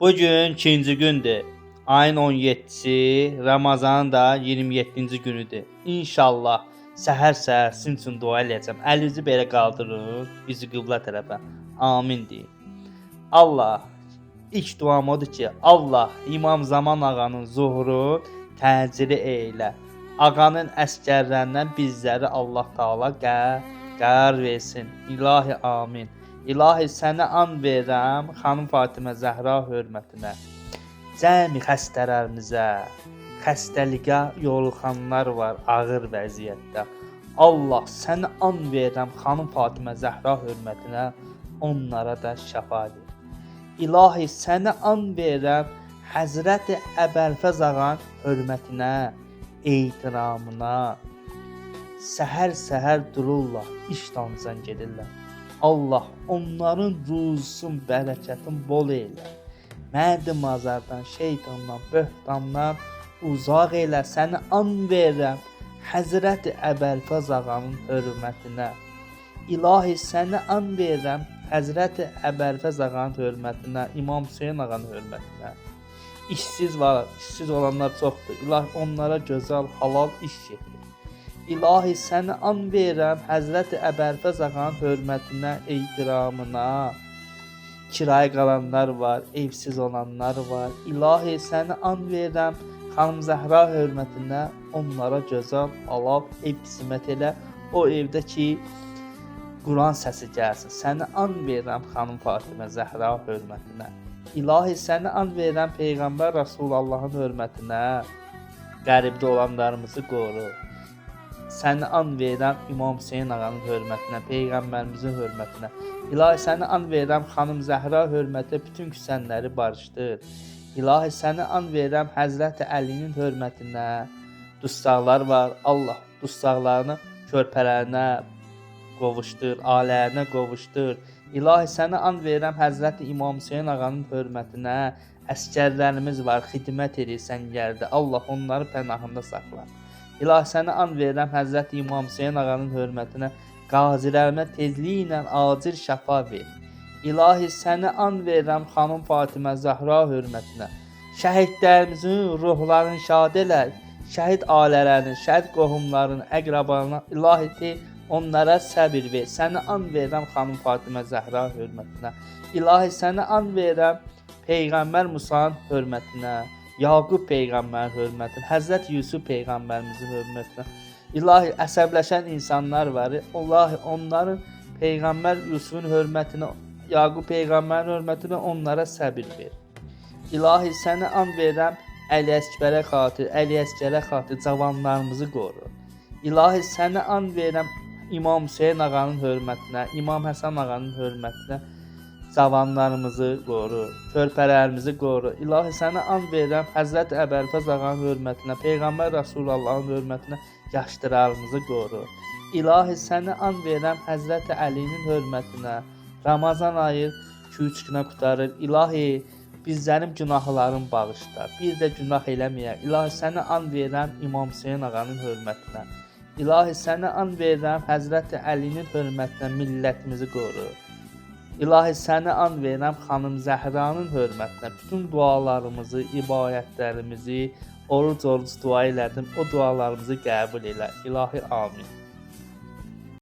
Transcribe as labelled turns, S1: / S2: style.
S1: Bugün ikinci gündür. Ayın 17-si, Ramazanın da 27-ci günüdür. İnşallah səhər-səhər sizin üçün dua eləyəcəm. Əlinizi belə qaldırın, bizi qiblə tərəfə. Amin deyin. Allah, ilk duam odur ki, Allah İmam Zaman ağanın zuhuru təcili eylə. Ağanın əskərlərindən bizləri Allah Taala qərar versin. İlahi amin. İlahi sənə and verirəm, xanım Fatimə Zəhra hörmətinə. Cəmi xəstələrimizə, xəstəliyə yoluxanlar var ağır vəziyyətdə. Allah sənə and verirəm, xanım Fatimə Zəhra hörmətinə, onlara da şəfa ver. İlahi sənə and verirəm, Həzrəti Əbəlfəz ağanın hörmətinə, ehtiramına. Səhər-səhər dururlar, işdancan gedirlər. Allah onların ruzusun, bərəkətin bol eylə. Mərd mazardan, şeytandan, böhtandan uzaq eylə. Səni and verirəm Həzrəti Əbəlfəz ağanın hörmətinə. İlahi səni and verirəm Həzrəti Əbəlfəz ağanın hörmətinə, İmam Hüseyn ağanın hörmətinə. İşsiz var, işsiz olanlar çoxdur. İlahi onlara gözəl, halal iş yetir. İlahi səni and verirəm Həzrəti Əbəlfəz ağanın hörmətinə, ehtiramına. Kiraya qalanlar var, evsiz olanlar var. İlahi səni and verirəm xanım Zəhra hörmətinə, onlara gözəl, halal ev qismət elə. O evdə ki, Quran səsi gəlsin. Səni and verirəm xanım Fatimə Zəhra hörmətinə. İlahi səni and verirəm Peyğəmbər Rasullahın hörmətinə. Qəribdə olanlarımızı qoru. Səni and verirəm İmam Hüseyn ağanın hörmətinə, Peyğəmbərimizin hörmətinə. İlahi səni and verirəm xanım Zəhra hörmətinə, bütün küsənləri barışdır. İlahi səni and verirəm Həzrəti Əlinin hörmətinə. Dustaqlar var, Allah dustaqlarını körpələrinə qovuşdur, alərinə qovuşdur. İlahi səni and verirəm Həzrəti İmam Hüseyn ağanın hörmətinə. Əskərlərimiz var, xidmət edirsən gəldi. Allah onları pənahında saxlar. İlahi səni and verirəm Həzrəti İmam Hüseyn ağanın hörmətinə. Qazilərimə tezliklə acil şəfa ver. İlahi səni and verirəm xanım Fatimə Zəhra hörmətinə. Şəhidlərimizin ruhlarını şad elə. Şəhid ailələrinin, şəhid qohumlarının, əqrabalarına ilahi onlara səbir ver. Səni and verirəm xanım Fatimə Zəhra hörmətinə. İlahi səni and verirəm Peyğəmbər Musa'nın hörmətinə, Yaqub Peyğəmbərin hörmətinə, Həzrət Yusuf Peyğəmbərimizin hörmətinə. İlahi əsəbləşən insanlar var. İlahi onların Peyğəmbər Yusufun hörmətinə, Yaqub Peyğəmbərin hörmətinə onlara səbir ver. İlahi səni and verirəm Əli Əskərə xatir, Əli Əskərə xatir cavanlarımızı qoru. İlahi səni and verirəm İmam Hüseyn ağanın hörmətinə, İmam Həsən ağanın hörmətinə. Cavanlarımızı qoru, körpələrimizi qoru. İlahi sənə and verirəm Həzrət Əbəlfəz ağanın hörmətinə, Peyğəmbər Rasullahın hörmətinə, yaşlılarımızı qoru. İlahi sənə and verirəm Həzrət Əlinin hörmətinə. Ramazan ayı 2-3 günə qurtarır. İlahi bizlərin günahlarını bağışla. Bir də günah eləməyək. İlahi sənə and verirəm İmam Hüseyn ağanın hörmətinə. İlahi sənə and verirəm Həzrət Əlinin hörmətinə, millətimizi qoru. İlahi səni and verirəm xanım Zəhranın hörmətinə. Bütün dualarımızı, ibadətlərimizi, oruc dua elədim. O dualarımızı qəbul elə. İlahi amin.